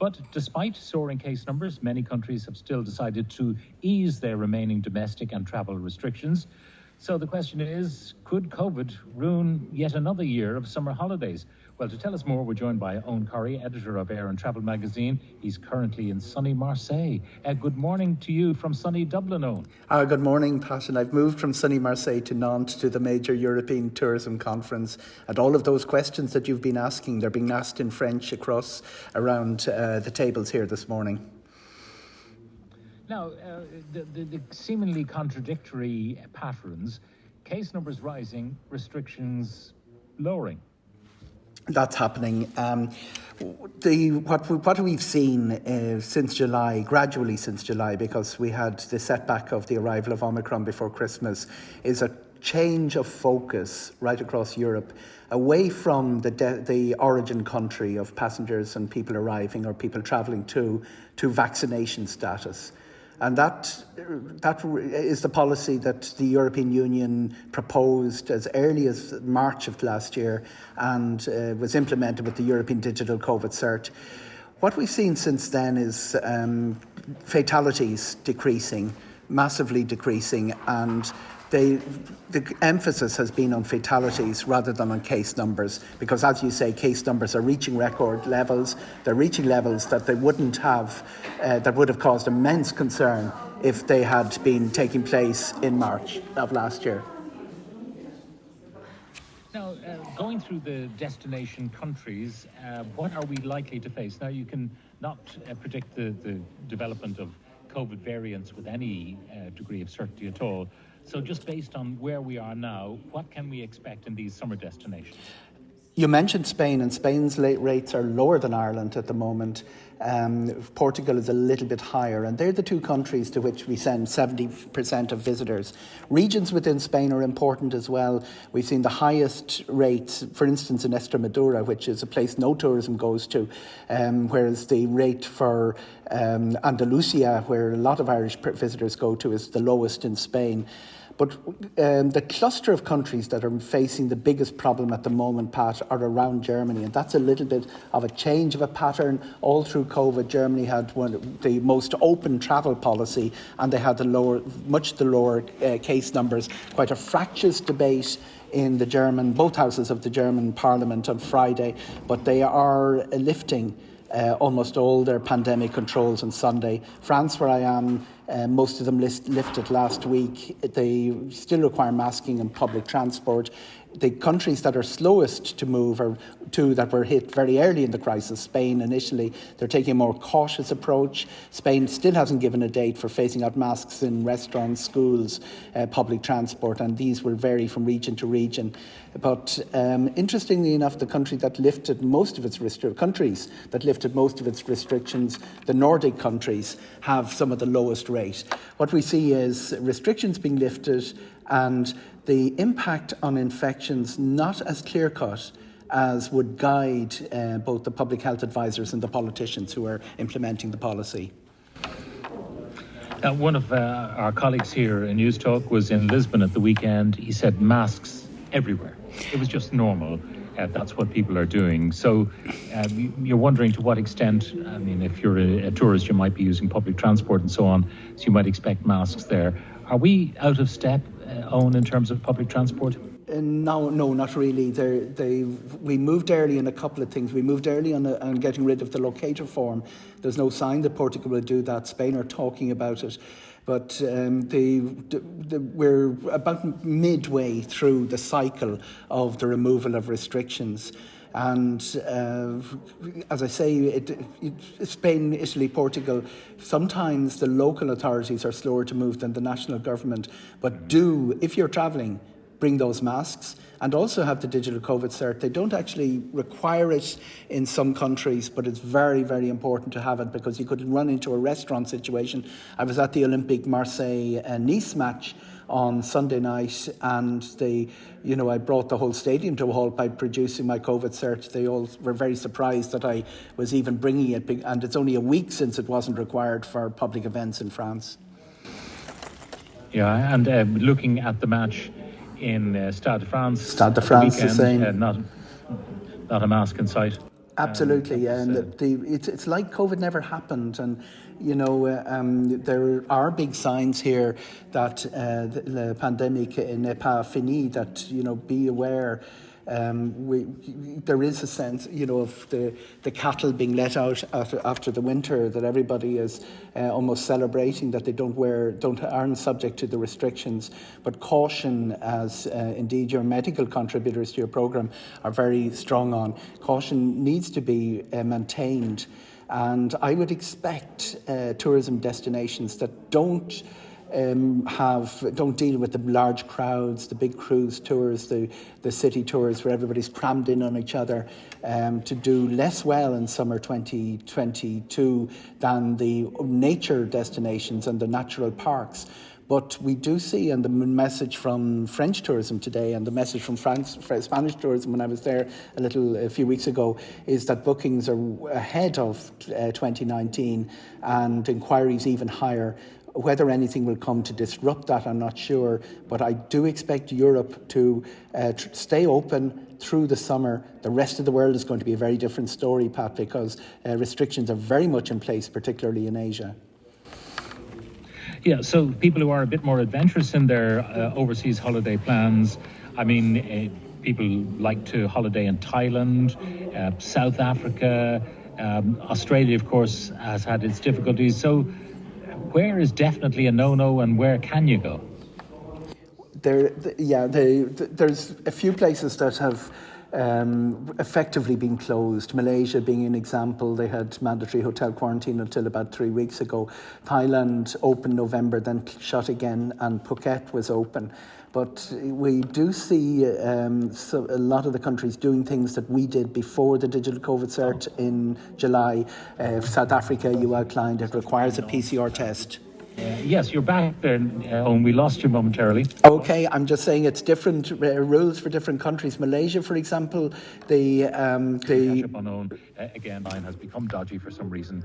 But despite soaring case numbers, many countries have still decided to ease their remaining domestic and travel restrictions. So the question is, could COVID ruin yet another year of summer holidays? Well, to tell us more, we're joined by Eoghan Corry, editor of Air and Travel magazine. He's currently in sunny Marseille. Good morning to you from sunny Dublin, Eoghan. Good morning, Pat. And I've moved from sunny Marseille to Nantes to the major European tourism conference. And all of those questions that you've been asking, they're being asked in French around the tables here this morning. Now, the seemingly contradictory patterns, case numbers rising, restrictions lowering. That's happening. What we've seen since July, gradually since July, because we had the setback of the arrival of Omicron before Christmas, is a change of focus right across Europe, away from the origin country of passengers and people arriving or people travelling to vaccination status. And that is the policy that the European Union proposed as early as March of last year and was implemented with the European Digital COVID Cert. What we've seen since then is fatalities decreasing, massively decreasing, and the emphasis has been on fatalities rather than on case numbers, because, as you say, case numbers are reaching record levels. They're reaching levels that they wouldn't have, that would have caused immense concern if they had been taking place in March of last year. Now, going through the destination countries, what are we likely to face? Now, you can not predict the development of COVID variants with any degree of certainty at all. So just based on where we are now, what can we expect in these summer destinations? You mentioned Spain, and Spain's rates are lower than Ireland at the moment. Portugal is a little bit higher, and they're the two countries to which we send 70% of visitors. Regions within Spain are important as well. We've seen the highest rates, for instance, in Extremadura, which is a place no tourism goes to, whereas the rate for Andalusia, where a lot of Irish visitors go to, is the lowest in Spain. But the cluster of countries that are facing the biggest problem at the moment, Pat, are around Germany. And that's a little bit of a change of a pattern. All through COVID, Germany had the most open travel policy, and they had much lower case numbers. Quite a fractious debate in both houses of the German parliament on Friday, but they are lifting almost all their pandemic controls on Sunday. France, where I am, most of them lifted last week. They still require masking in public transport. The countries that are slowest to move are two that were hit very early in the crisis, Spain and Italy. They're taking a more cautious approach. Spain still hasn't given a date for phasing out masks in restaurants, schools, public transport, and these will vary from region to region. But interestingly enough, the countries that lifted most of its restrictions, the Nordic countries, have some of the lowest rate. What we see is restrictions being lifted and the impact on infections not as clear-cut as would guide both the public health advisors and the politicians who are implementing the policy. Now, one of our colleagues here in News Talk was in Lisbon at the weekend. He said masks everywhere. It was just normal. That's what people are doing. So you're wondering to what extent, I mean, if you're a tourist, you might be using public transport and so on, so you might expect masks there. Are we out of step, Eoghan, in terms of public transport? No, not really. We moved early on a couple of things. We moved early on getting rid of the locator form. There's no sign that Portugal will do that. Spain are talking about it. But we're about midway through the cycle of the removal of restrictions. And as I say, Spain, Italy, Portugal, sometimes the local authorities are slower to move than the national government. But if you're travelling, bring those masks and also have the digital COVID cert. They don't actually require it in some countries, but it's very, very important to have it because you could run into a restaurant situation. I was at the Olympic Marseille-Nice match on Sunday night, and I brought the whole stadium to a halt by producing my COVID cert. They all were very surprised that I was even bringing it, and it's only a week since it wasn't required for public events in France. Yeah, and looking at the match in Stade de France, the same. Not a mask in sight. Absolutely, and it's like COVID never happened, and there are big signs here that the pandemic n'est pas fini. That be aware. There is a sense, of the cattle being let out after the winter, that everybody is almost celebrating that they aren't subject to the restrictions. But caution, as indeed your medical contributors to your programme are very strong on, caution needs to be maintained. And I would expect tourism destinations that don't deal with the large crowds, the big cruise tours, the city tours where everybody's crammed in on each other, to do less well in summer 2022 than the nature destinations and the natural parks. But we do see, and the message from French tourism today and the message from Spanish tourism when I was there a few weeks ago, is that bookings are ahead of 2019 and inquiries even higher. Whether anything will come to disrupt that, I'm not sure, but I do expect Europe to stay open through the summer. The rest of the world is going to be a very different story, Pat, because restrictions are very much in place, particularly in Asia. Yeah, so people who are a bit more adventurous in their overseas holiday plans, I mean, people like to holiday in Thailand, South Africa, Australia, of course, has had its difficulties. So where is definitely a no-no and where can you go? There's a few places that have effectively been closed. Malaysia being an example, they had mandatory hotel quarantine until about 3 weeks ago. Thailand opened November, then shut again, and Phuket was open. But we do see a lot of the countries doing things that we did before the digital COVID cert in July. South Africa, you outlined, it requires a PCR test. Yes, you're back there, Owen. We lost you momentarily. Okay, I'm just saying it's different rules for different countries. Malaysia, for example, Catch up on Owen. Again, line has become dodgy for some reason.